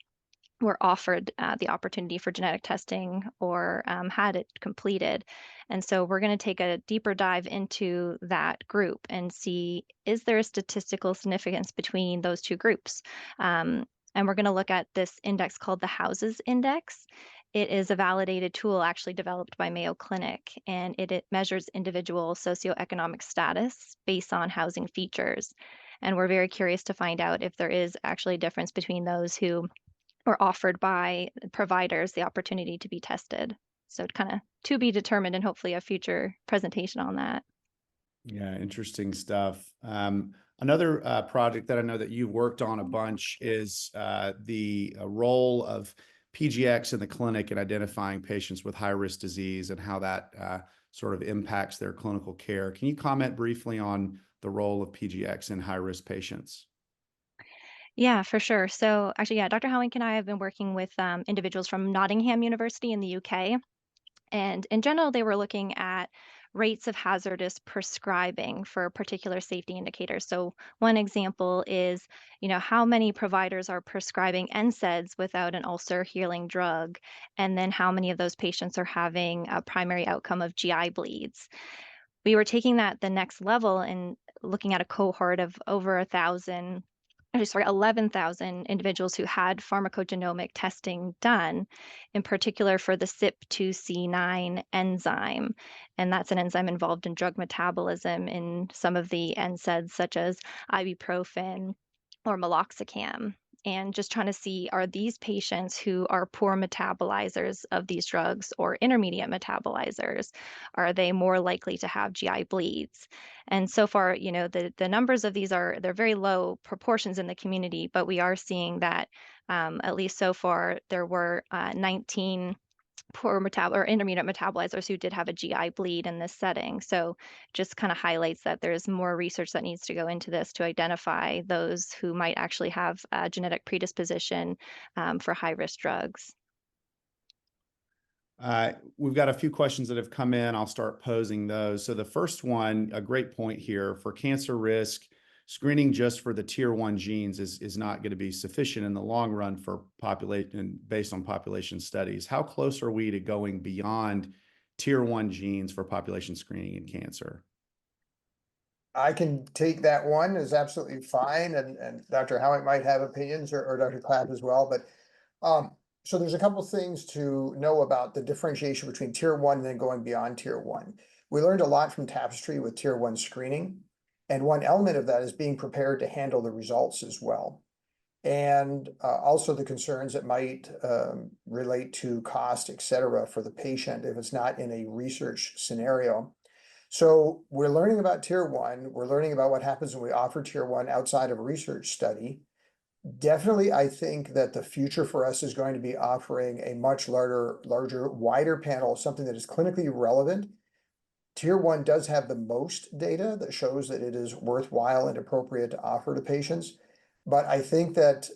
were offered the opportunity for genetic testing or had it completed. And so we're going to take a deeper dive into that group and see, is there a statistical significance between those two groups? And we're going to look at this index called the Houses Index. It is a validated tool actually developed by Mayo Clinic, and it measures individual socioeconomic status based on housing features. And we're very curious to find out if there is actually a difference between those who or offered by providers the opportunity to be tested. So kind of to be determined and hopefully a future presentation on that. Yeah, interesting stuff. Another project that I know that you've worked on a bunch is the role of PGX in the clinic in identifying patients with high-risk disease and how that sort of impacts their clinical care. Can you comment briefly on the role of PGX in high-risk patients? Yeah, for sure. So actually, yeah, Dr. Houwink and I have been working with individuals from Nottingham University in the UK. And in general, they were looking at rates of hazardous prescribing for particular safety indicators. So one example is, how many providers are prescribing NSAIDs without an ulcer healing drug, and then how many of those patients are having a primary outcome of GI bleeds. We were taking that the next level and looking at a cohort of over 11,000 individuals who had pharmacogenomic testing done, in particular for the CYP2C9 enzyme. And that's an enzyme involved in drug metabolism in some of the NSAIDs, such as ibuprofen or meloxicam. And just trying to see, are these patients who are poor metabolizers of these drugs or intermediate metabolizers, are they more likely to have GI bleeds? And so far, the numbers of these they're very low proportions in the community, but we are seeing that at least so far, there were 19 poor or intermediate metabolizers who did have a GI bleed in this setting. So just kind of highlights that there's more research that needs to go into this to identify those who might actually have a genetic predisposition for high-risk drugs. We've got a few questions that have come in. I'll start posing those. So the first one, a great point here, for cancer risk, screening just for the tier 1 genes is not going to be sufficient in the long run for population based on population studies. How close are we to going beyond tier 1 genes for population screening in cancer? I can take that one, is absolutely fine, and Dr. Houwink might have opinions, or Dr. Clapp as well, but so there's a couple things to know about the differentiation between tier 1 and then going beyond tier 1. We learned a lot from Tapestry with tier 1 screening, and one element of that is being prepared to handle the results as well. And also the concerns that might relate to cost, et cetera, for the patient if it's not in a research scenario. So we're learning about tier 1. We're learning about what happens when we offer tier 1 outside of a research study. Definitely, I think that the future for us is going to be offering a much larger, wider panel, something that is clinically relevant. Tier 1 does have the most data that shows that it is worthwhile and appropriate to offer to patients. But I think that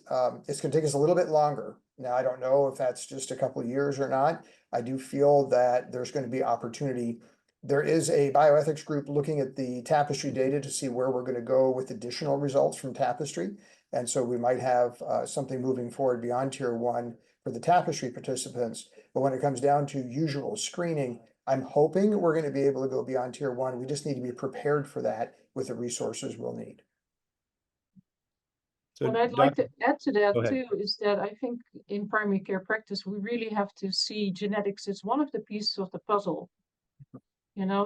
it's going to take us a little bit longer. Now, I don't know if that's just a couple of years or not. I do feel that there's going to be opportunity. There is a bioethics group looking at the Tapestry data to see where we're going to go with additional results from Tapestry. And so we might have something moving forward beyond tier 1 for the Tapestry participants. But when it comes down to usual screening, I'm hoping we're going to be able to go beyond tier 1. We just need to be prepared for that with the resources we'll need. So, What I'd like Dr. to add to that Go ahead. too is that I think in primary care practice, we really have to see genetics as one of the pieces of the puzzle.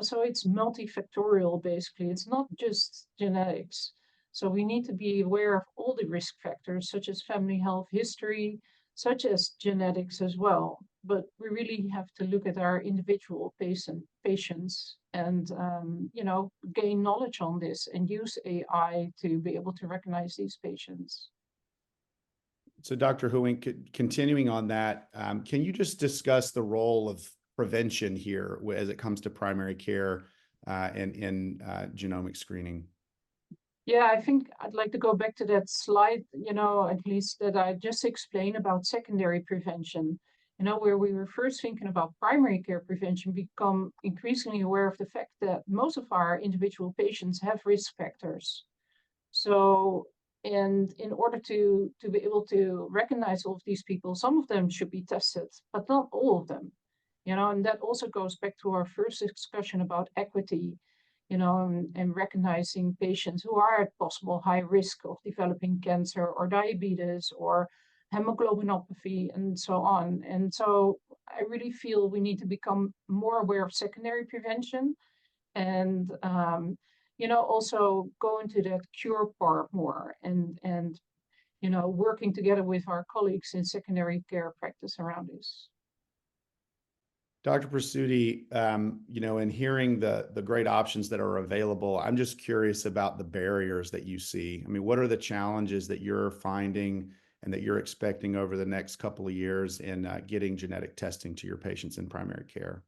So it's multifactorial basically. It's not just genetics. So we need to be aware of all the risk factors, such as family health history, such as genetics as well. But we really have to look at our individual patients and gain knowledge on this and use AI to be able to recognize these patients. So, Dr. Houwink, continuing on that, can you just discuss the role of prevention here as it comes to primary care and in genomic screening? Yeah, I think I'd like to go back to that slide, at least that I just explained about secondary prevention. Where we were first thinking about primary care prevention, become increasingly aware of the fact that most of our individual patients have risk factors. So, and in order to be able to recognize all of these people, some of them should be tested, but not all of them. And that also goes back to our first discussion about equity, and recognizing patients who are at possible high risk of developing cancer or diabetes or hemoglobinopathy and so on. And so I really feel we need to become more aware of secondary prevention and also go into that cure part more and working together with our colleagues in secondary care practice around this. Dr. Presutti, in hearing the great options that are available, I'm just curious about the barriers that you see. I mean, what are the challenges that you're finding and that you're expecting over the next couple of years in getting genetic testing to your patients in primary care?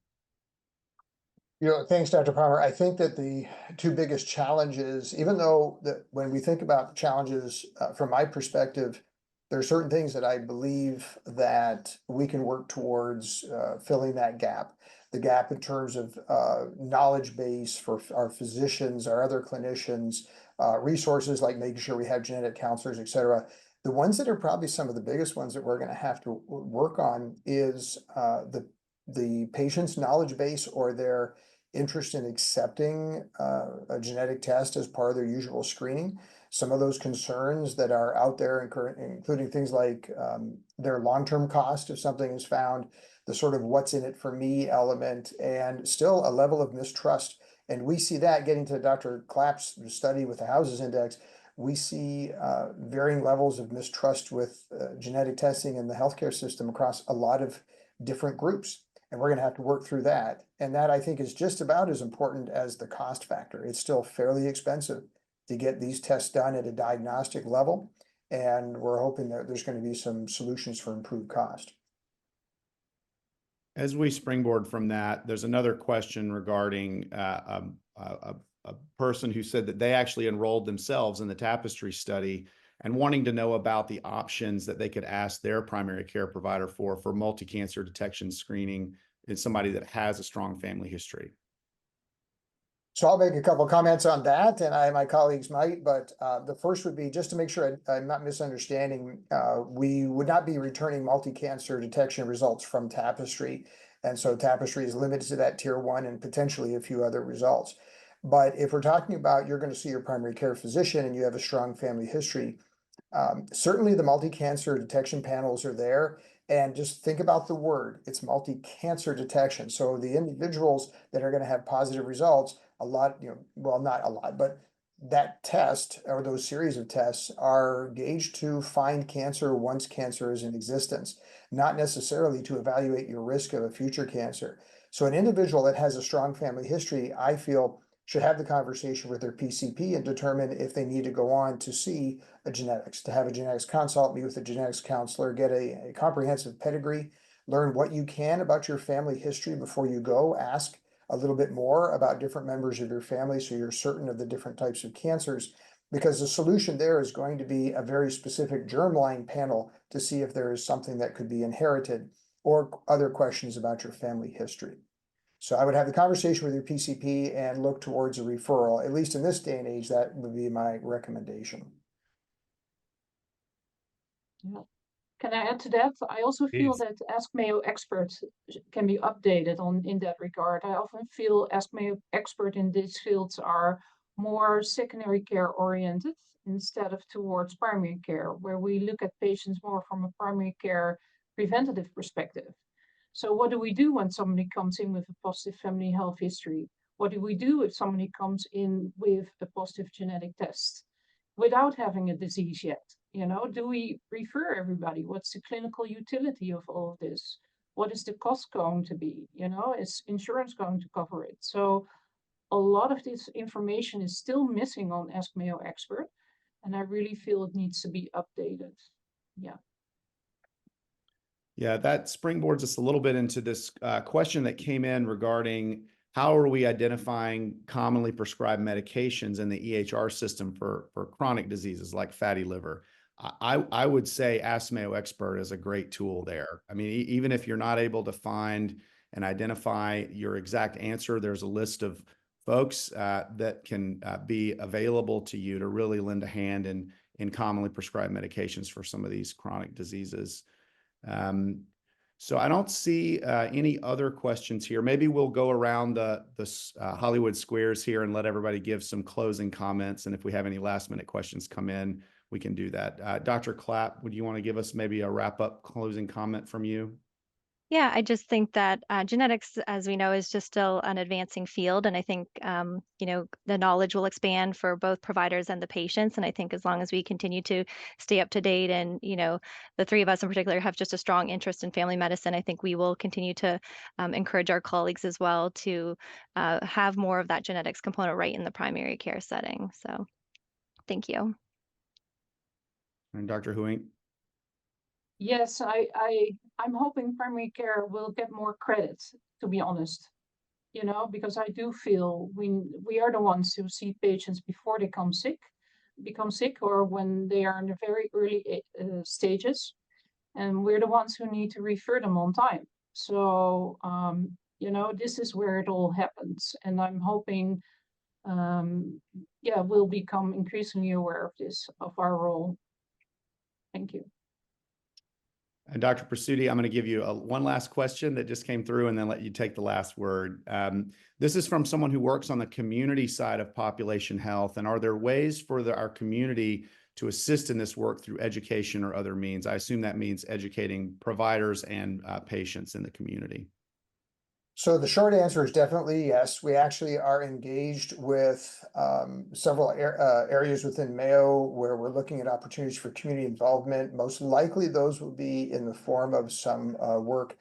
Thanks, Dr. Palmer. I think that the two biggest challenges, even though that when we think about challenges from my perspective, there are certain things that I believe that we can work towards filling that gap. The gap in terms of knowledge base for our physicians, our other clinicians, resources like making sure we have genetic counselors, et cetera. The ones that are probably some of the biggest ones that we're going to have to work on is the patient's knowledge base or their interest in accepting a genetic test as part of their usual screening. Some of those concerns that are out there, including things like their long-term cost if something is found, the sort of what's in it for me element, and still a level of mistrust. And we see that getting to Dr. Clapp's study with the Houses Index, we see varying levels of mistrust with genetic testing in the healthcare system across a lot of different groups. And we're going to have to work through that. And that I think is just about as important as the cost factor. It's still fairly expensive to get these tests done at a diagnostic level. And we're hoping that there's going to be some solutions for improved cost. As we springboard from that, there's another question regarding a person who said that they actually enrolled themselves in the Tapestry study and wanting to know about the options that they could ask their primary care provider for multi-cancer detection screening in somebody that has a strong family history. So I'll make a couple of comments on that, and my colleagues might, but the first would be just to make sure I'm not misunderstanding. We would not be returning multi-cancer detection results from Tapestry. And so Tapestry is limited to that tier 1 and potentially a few other results. But if we're talking about you're going to see your primary care physician and you have a strong family history, certainly the multi-cancer detection panels are there. And just think about the word, it's multi-cancer detection. So the individuals that are going to have positive results, a lot, well, not a lot, but that test or those series of tests are gauged to find cancer once cancer is in existence, not necessarily to evaluate your risk of a future cancer. So an individual that has a strong family history, I feel, should have the conversation with their PCP and determine if they need to go on to see a genetics, to have a genetics consult, meet with a genetics counselor, get a comprehensive pedigree, learn what you can about your family history before you go, ask a little bit more about different members of your family so you're certain of the different types of cancers, because the solution there is going to be a very specific germline panel to see if there is something that could be inherited or other questions about your family history. So I would have the conversation with your PCP and look towards a referral. At least in this day and age, that would be my recommendation. Yeah. Can I add to that? I also feel that Ask Mayo experts can be updated in that regard. I often feel Ask Mayo expert in these fields are more secondary care oriented instead of towards primary care, where we look at patients more from a primary care preventative perspective. So what do we do when somebody comes in with a positive family health history? What do we do if somebody comes in with a positive genetic test without having a disease yet? You know, do we refer everybody? What's the clinical utility of all of this? What is the cost going to be? You know, is insurance going to cover it? So a lot of this information is still missing on Ask Mayo Expert, and I really feel it needs to be updated. Yeah. Yeah, that springboards us a little bit into this question that came in regarding how are we identifying commonly prescribed medications in the EHR system for chronic diseases like fatty liver. I would say Ask Mayo Expert is a great tool there. I mean, even if you're not able to find and identify your exact answer, there's a list of folks that can be available to you to really lend a hand in commonly prescribed medications for some of these chronic diseases. So I don't see any other questions here. Maybe we'll go around the Hollywood squares here and let everybody give some closing comments. And if we have any last minute questions come in, we can do that. Dr. Clapp, would you want to give us maybe a wrap up closing comment from you? Yeah, I just think that genetics, as we know, is just still an advancing field. And I think, the knowledge will expand for both providers and the patients. And I think as long as we continue to stay up to date and, the three of us in particular have just a strong interest in family medicine, I think we will continue to encourage our colleagues as well to have more of that genetics component right in the primary care setting. So thank you. And Dr. Houwink? Yes, I'm hoping primary care will get more credit, to be honest. You know, because I do feel we are the ones who see patients before they become sick, or when they are in the very early stages, and we're the ones who need to refer them on time. So, this is where it all happens, and I'm hoping, we'll become increasingly aware of this, of our role. Thank you. And Dr. Presutti, I'm going to give you one last question that just came through and then let you take the last word. This is from someone who works on the community side of population health. And are there ways for our community to assist in this work through education or other means? I assume that means educating providers and patients in the community. So the short answer is definitely yes. We actually are engaged with several areas within Mayo where we're looking at opportunities for community involvement. Most likely those will be in the form of some work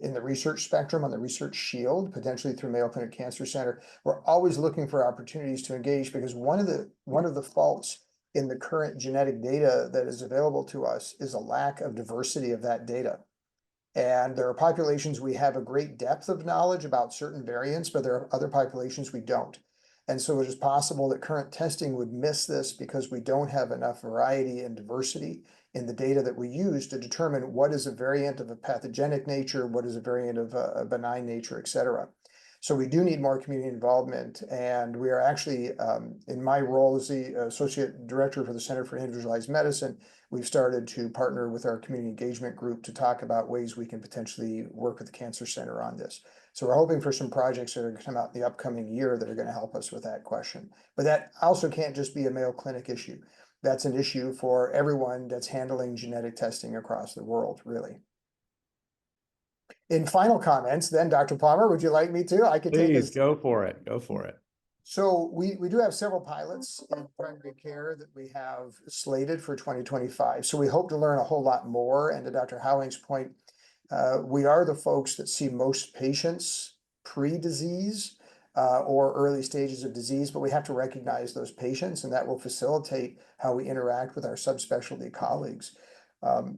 in the research spectrum on the research shield, potentially through Mayo Clinic Cancer Center. We're always looking for opportunities to engage because one of the faults in the current genetic data that is available to us is a lack of diversity of that data. And there are populations we have a great depth of knowledge about certain variants, but there are other populations we don't. And so it is possible that current testing would miss this because we don't have enough variety and diversity in the data that we use to determine what is a variant of a pathogenic nature, what is a variant of a benign nature, et cetera. So we do need more community involvement. And we are actually, in my role as the Associate Director for the Center for Individualized Medicine, we've started to partner with our community engagement group to talk about ways we can potentially work with the Cancer Center on this. So we're hoping for some projects that are going to come out in the upcoming year that are going to help us with that question. But that also can't just be a Mayo Clinic issue. That's an issue for everyone that's handling genetic testing across the world, really. In final comments, then, Dr. Palmer, would you like me to? I could take Please go for it. Go for it. So we do have several pilots in primary care that we have slated for 2025. So we hope to learn a whole lot more. And to Dr. Houwink's point, we are the folks that see most patients pre-disease or early stages of disease, but we have to recognize those patients, and that will facilitate how we interact with our subspecialty colleagues.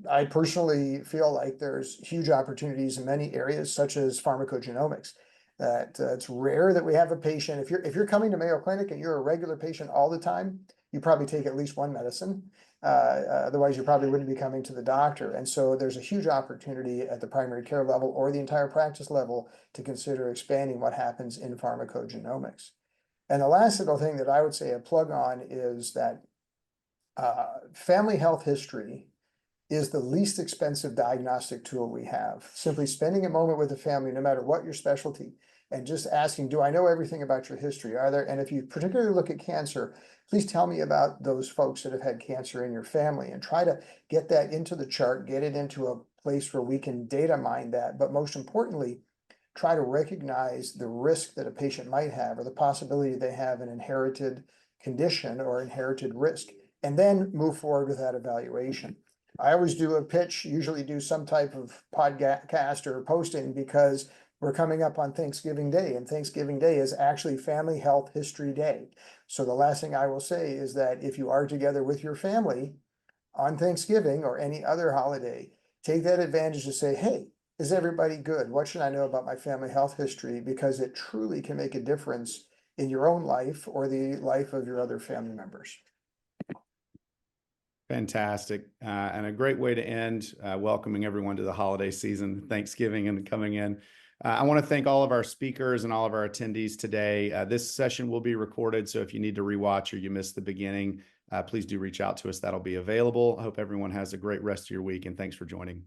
I personally feel like there's huge opportunities in many areas, such as pharmacogenomics. That it's rare that we have a patient. If you're coming to Mayo Clinic and you're a regular patient all the time, you probably take at least one medicine. Otherwise, you probably wouldn't be coming to the doctor. And so there's a huge opportunity at the primary care level or the entire practice level to consider expanding what happens in pharmacogenomics. And the last little thing that I would say a plug on is that family health history is the least expensive diagnostic tool we have. Simply spending a moment with the family, no matter what your specialty, and just asking, do I know everything about your history? And if you particularly look at cancer, please tell me about those folks that have had cancer in your family, and try to get that into the chart, get it into a place where we can data mine that. But most importantly, try to recognize the risk that a patient might have, or the possibility they have an inherited condition or inherited risk, and then move forward with that evaluation. I always do a pitch, usually do some type of podcast or posting, because we're coming up on Thanksgiving Day, and Thanksgiving Day is actually Family Health History Day. So the last thing I will say is that if you are together with your family on Thanksgiving or any other holiday, take that advantage to say, hey, is everybody good? What should I know about my family health history? Because it truly can make a difference in your own life or the life of your other family members. Fantastic. And a great way to end, welcoming everyone to the holiday season, Thanksgiving and coming in. I want to thank all of our speakers and all of our attendees today. This session will be recorded, so if you need to rewatch or you missed the beginning, please do reach out to us. That'll be available. I hope everyone has a great rest of your week, and thanks for joining.